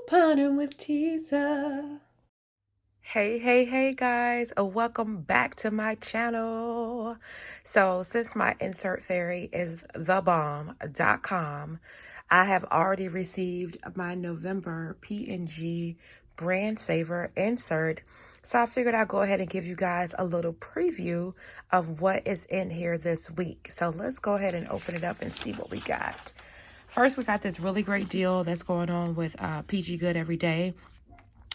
Couponing with Teaser. Hey guys, welcome back to my channel. So since my insert fairy is thebomb.com, I have already received my November P&G brand saver insert. So I figured I'd go ahead and give you guys a little preview of what is in here this week. So let's go ahead and open it up and see what we got. First, we got this really great deal that's going on with PG Good Every Day.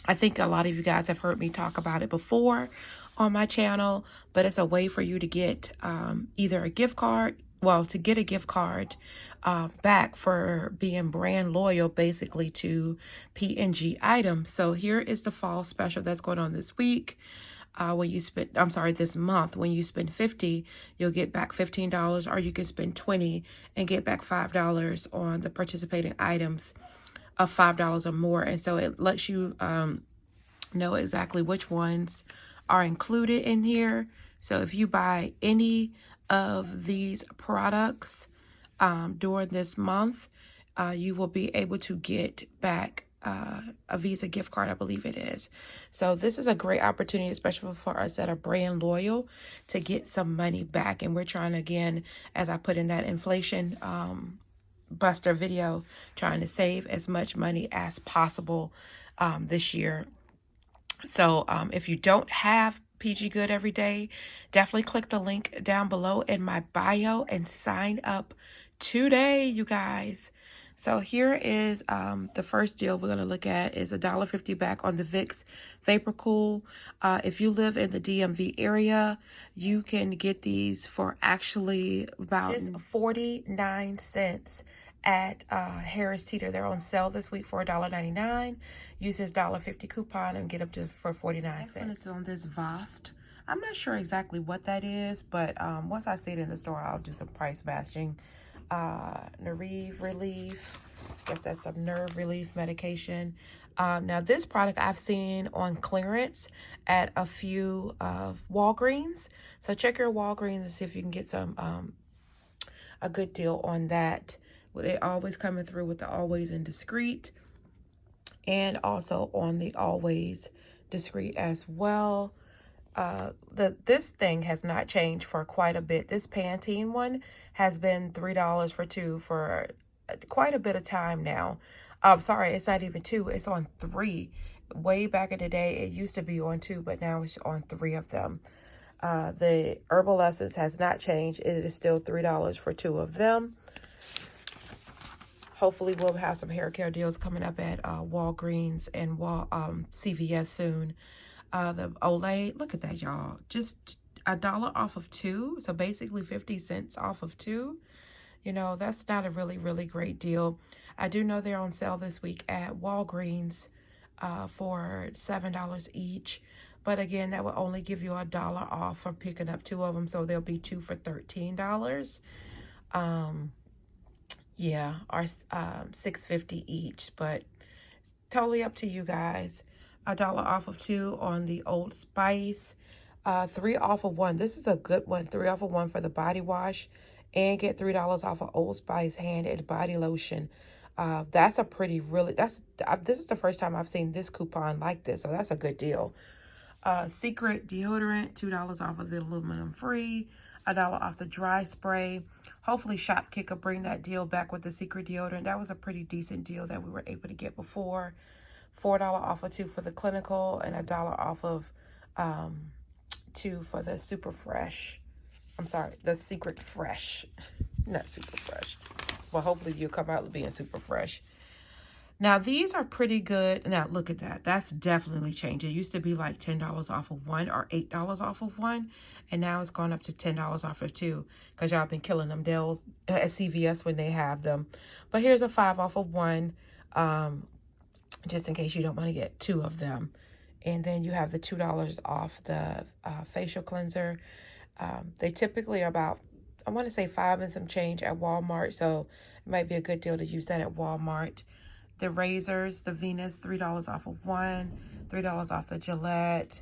I think a lot of you guys have heard me talk about it before on my channel, but it's a way for you to get either a gift card, to get a gift card back for being brand loyal, basically, to P&G items. So here is the fall special that's going on this week. When you spend, this month, when you spend $50, you'll get back $15, or you can spend $20 and get back $5 on the participating items of $5 or more. And so it lets you know exactly which ones are included in here. So if you buy any of these products during this month, you will be able to get back a Visa gift card, I believe it is. So this is a great opportunity, especially for us that are brand loyal, to get some money back. And we're trying, again, as I put in that inflation buster video, trying to save as much money as possible this year. So if you don't have PG Good Every Day, definitely click the link down below in my bio and sign up today, you guys. So here is the first deal we're going to look at is $1.50 back on the Vicks Vapor Cool. If you live in the DMV area, you can get these for actually about just 49 cents at Harris Teeter. They're on sale this week for $1.99. Use this $1.50 coupon and get them for 49 cents. Next one is on this Vost. I'm not sure exactly what that is, but once I see it in the store, I'll do some price matching. Nerve relief. Guess that's some nerve relief medication. Now this product I've seen on clearance at a few Walgreens. So check your Walgreens and see if you can get some a good deal on that. They're always coming through with the Always and Discreet, and also on the Always Discreet as well. This thing has not changed for quite a bit. This Pantene one has been $3 for two for quite a bit of time now. Sorry, it's not even two, it's on three. Way back in the day, it used to be on two, but now it's on three of them. The Herbal Essence has not changed. It is still $3 for two of them. Hopefully we'll have some hair care deals coming up at Walgreens and CVS soon. The Olay, look at that, y'all. Just $1 off of two. So basically 50 cents off of two. You know, that's not a really, really great deal. I do know they're on sale this week at Walgreens for $7 each. But again, that will only give you $1 off for picking up two of them. So there'll be two for $13. Yeah, or $6.50 each, but totally up to you guys. $1 off of two on the Old Spice. 3 off of 1. This is a good one. 3 off of 1 for the body wash, and get $3 off of Old Spice hand and body lotion. That's a pretty this is the first time I've seen this coupon like this, so that's a good deal. Secret deodorant, $2 off of the aluminum free, $1 off the dry spray. Hopefully Shopkick will bring that deal back with the Secret deodorant. That was a pretty decent deal that we were able to get before. $4 off of 2 for the clinical, and $1 off of 2 for the super fresh. I'm sorry, the Secret Fresh. Not super fresh. Well, hopefully you'll come out being super fresh. Now, these are pretty good. Now, look at that. That's definitely changed. It used to be like $10 off of 1 or $8 off of 1. And now it's gone up to $10 off of 2. Because y'all been killing them deals at CVS when they have them. But here's a 5 off of 1. Just in case you don't want to get 2 of them. And then you have the $2 off the facial cleanser. They typically are about, I want to say 5 and some change at Walmart. So it might be a good deal to use that at Walmart. The razors, the Venus, $3 off of 1, $3 off the Gillette,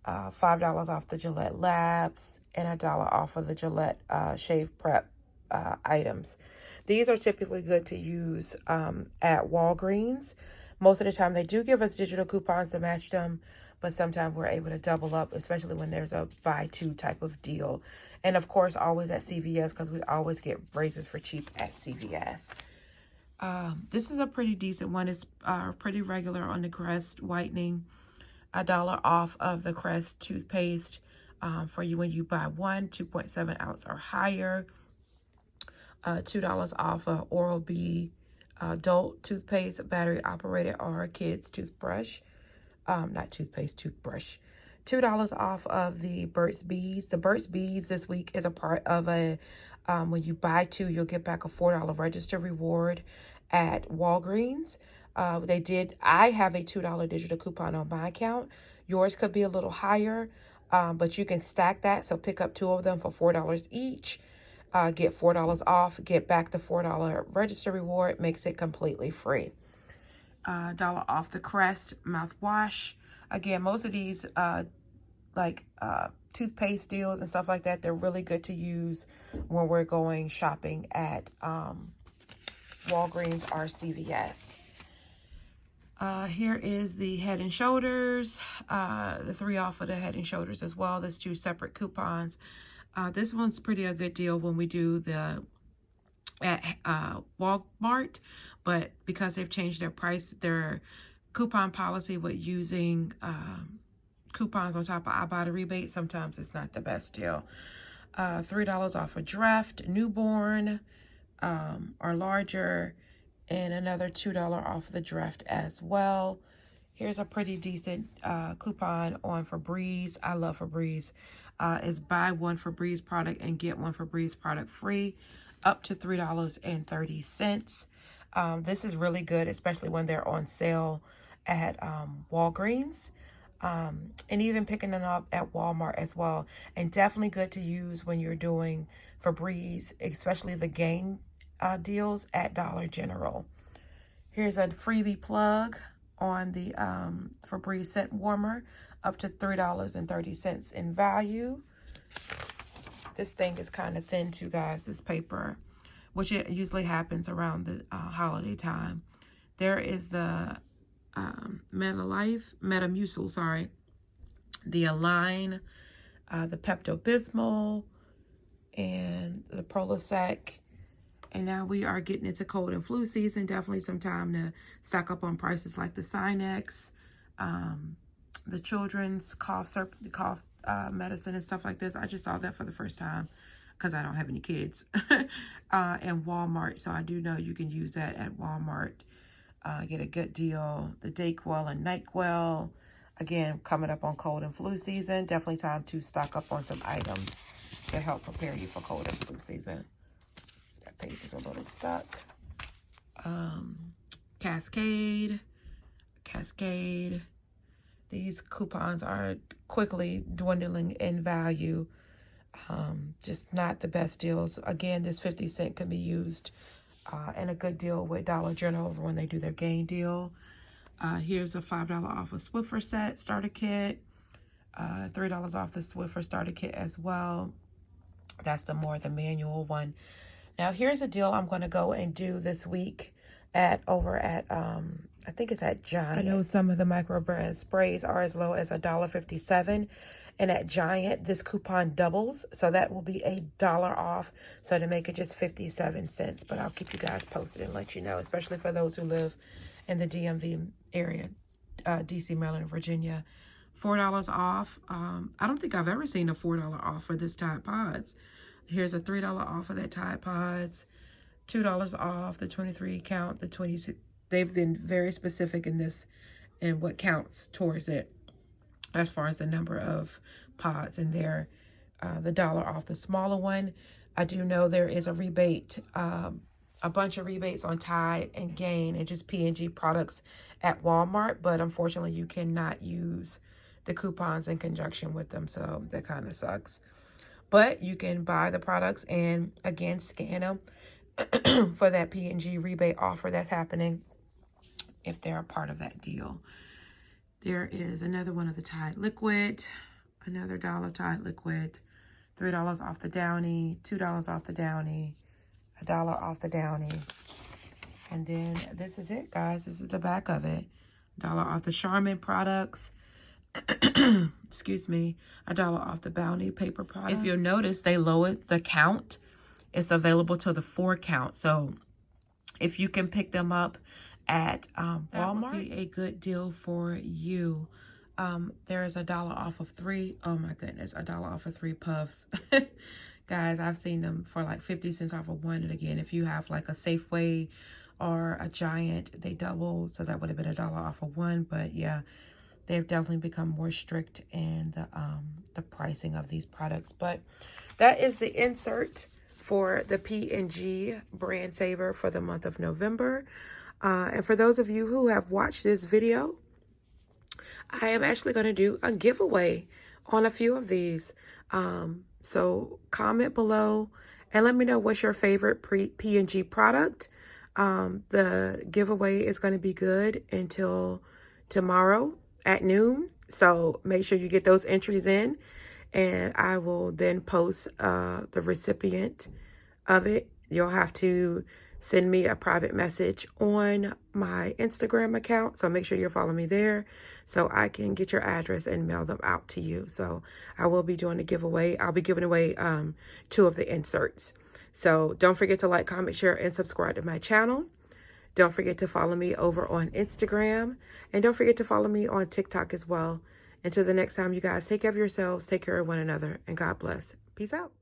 $5 off the Gillette Labs, and $1 off of the Gillette Shave Prep items. These are typically good to use at Walgreens, Most of the time they do give us digital coupons to match them, but sometimes we're able to double up, especially when there's a buy two type of deal. And of course, always at CVS, because we always get razors for cheap at CVS. This is a pretty decent one. It's pretty regular on the Crest whitening. $1 off of the Crest toothpaste for you when you buy one, 2.7 ounce or higher. $2 off of Oral-B adult toothpaste, battery operated, or kids toothbrush. Not toothpaste, toothbrush. $2 off of the Burt's Bees. The Burt's Bees this week is a part of a, when you buy two, you'll get back a $4 register reward at Walgreens. I have a $2 digital coupon on my account. Yours could be a little higher, but you can stack that. So pick up two of them for $4 each. Get $4 off, get back the $4 register reward, makes it completely free. $1 off the Crest mouthwash. Again, most of these toothpaste deals and stuff like that, they're really good to use when we're going shopping at Walgreens or CVS. Here is the Head and Shoulders, the 3 off of the Head and Shoulders as well. There's 2 separate coupons. This one's pretty a good deal when we do the at Walmart, but because they've changed their price, their coupon policy with using coupons on top of Ibotta rebate, sometimes it's not the best deal. $3 off a draft, newborn or larger, and another $2 off the draft as well. Here's a pretty decent coupon on Febreze. I love Febreze. Is buy one Febreze product and get one Febreze product free, up to $3.30. This is really good, especially when they're on sale at Walgreens, and even picking them up at Walmart as well. And definitely good to use when you're doing Febreze, especially the Gain deals at Dollar General. Here's a freebie plug on the Febreze scent warmer, up to $3.30 in value. This thing is kind of thin too, guys, this paper, which it usually happens around the holiday time. There is the Metamucil, the Align, the Pepto-Bismol, and the Prolisac. And now we are getting into cold and flu season. Definitely some time to stock up on prices like the Sinex, the children's cough medicine and stuff like this. I just saw that for the first time because I don't have any kids. And Walmart, so I do know you can use that at Walmart. Get a good deal. The Dayquil and NyQuil, again, coming up on cold and flu season. Definitely time to stock up on some items to help prepare you for cold and flu season. That page is a little stuck. Cascade. These coupons are quickly dwindling in value. Just not the best deals. Again, this 50 cent can be used and a good deal with Dollar General over when they do their Gain deal. Here's a $5 off a Swiffer set starter kit. $3 off the Swiffer starter kit as well. That's the manual one. Now here's a deal I'm going to go and do this week over at I think it's at Giant. I know some of the micro brand sprays are as low as $1.57. And at Giant, this coupon doubles. So that will be $1 off. So to make it just 57 cents. But I'll keep you guys posted and let you know, especially for those who live in the DMV area, DC, Maryland, Virginia. $4 off. I don't think I've ever seen a $4 off for this Tide Pods. Here's a $3 off of that Tide Pods. $2 off the 23 count, the 26. They've been very specific in this and what counts towards it as far as the number of pods in there. The $1 off the smaller one. I do know there is a rebate, a bunch of rebates on Tide and Gain and just P&G products at Walmart, but unfortunately you cannot use the coupons in conjunction with them, so that kind of sucks. But you can buy the products and again scan them for that P&G rebate offer that's happening if they're a part of that deal. There is another one of the Tide Liquid, another $1 Tide Liquid, $3 off the Downy, $2 off the Downy, $1 off the Downy. And then this is it, guys. This is the back of it. $1 off the Charmin products. Excuse me. $1 off the Bounty paper products. If you'll notice, they lowered the count. It's available to the 4 count. So if you can pick them up at Walmart, that would be a good deal for you. There is $1 off of 3. Oh my goodness, $1 off of 3 puffs. Guys, I've seen them for like 50 cents off of 1. And again, if you have like a Safeway or a Giant, they double. So that would have been $1 off of 1. But yeah, they've definitely become more strict in the pricing of these products. But that is the insert for the P&G brand saver for the month of November. And for those of you who have watched this video, I am actually going to do a giveaway on a few of these. So comment below and let me know what's your favorite P&G product. The giveaway is going to be good until tomorrow at noon. So make sure you get those entries in, and I will then post the recipient of it. You'll have to send me a private message on my Instagram account. So make sure you're following me there so I can get your address and mail them out to you. So I will be doing a giveaway. I'll be giving away 2 of the inserts. So don't forget to like, comment, share, and subscribe to my channel. Don't forget to follow me over on Instagram. And don't forget to follow me on TikTok as well. Until the next time, you guys, take care of yourselves, take care of one another, and God bless. Peace out.